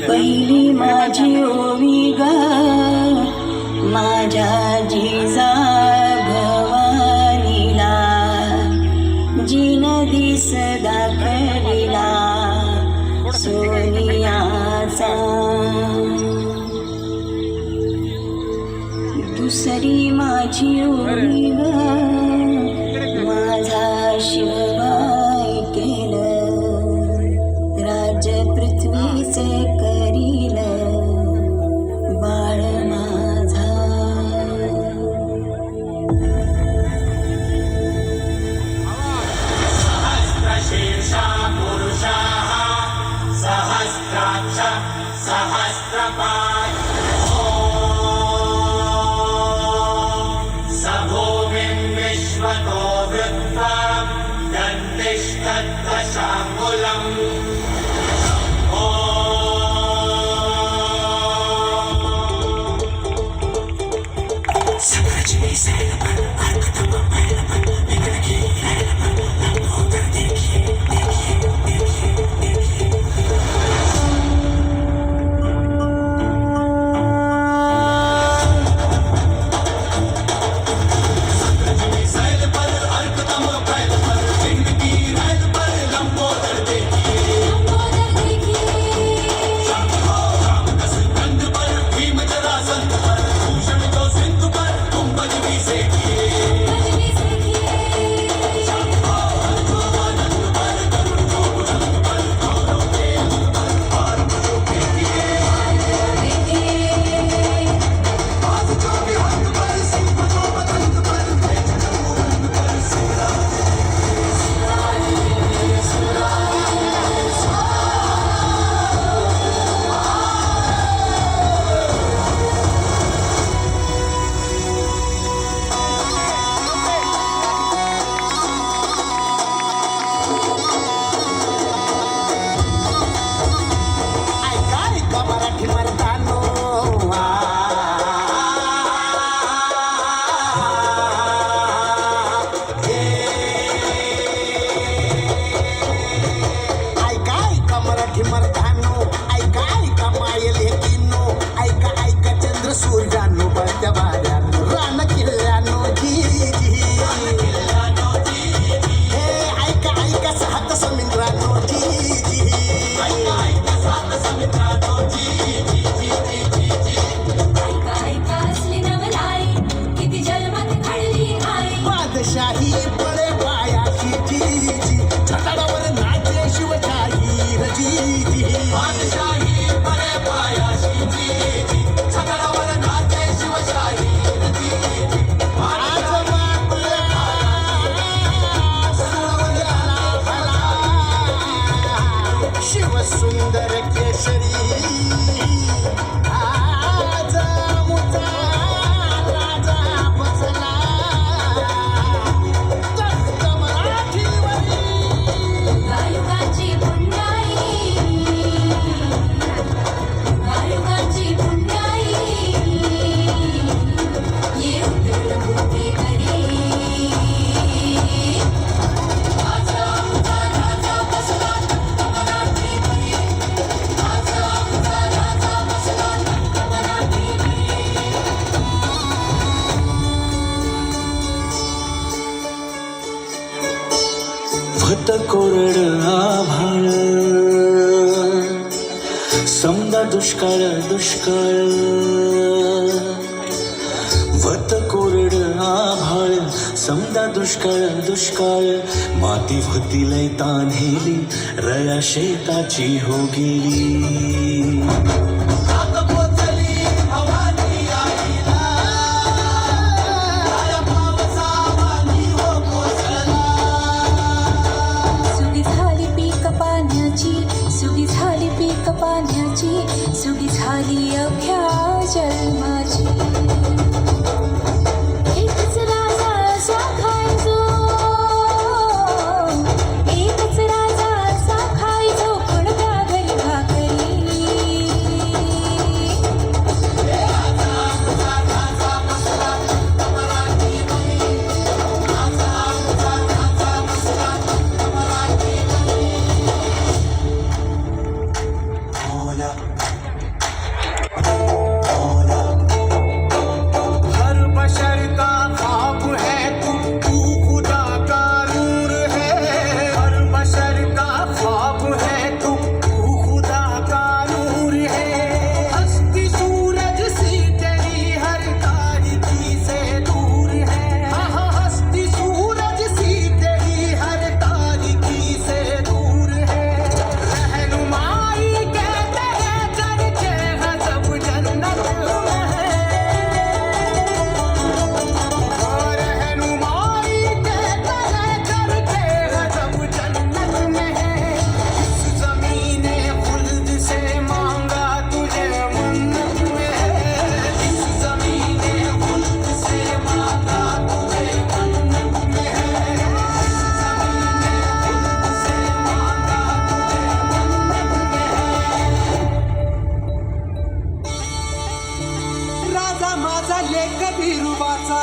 पहिली माझी ओवी ग माझ्या जिजा भवानीला जिन दिस दाखविला सोनियाचा दुसरी माझी ओवी ग माझा शिवबाई केलं राज पृथ्वीचे करील बाळ माझा सहस्रशीर्षा पुरुषाः सहस्राक्ष सहस्रपाद स भूमिं विश्वतो वृत्वा दन्तिष्ठद्दशाङ्गुलम् सुंदर केशरी आज मुचा राजा बसला दत्त मराठीवरी गायुगाची पुण्याई गायुगाची पुण्याई ये उधळ बुद्धी करी भत कोरड आभाळ समदा दुष्काळ दुष्काळ भत कोरड आभाळ समदा दुष्काळ दुष्काळ माती भती लय तान्हेली रया शेताची हो गेली सुगी झाली अख्या जन्माची एकच राजा साखायचो एकच राजा साखायचो कोणत्या घरी भाकरी बिरुबाचा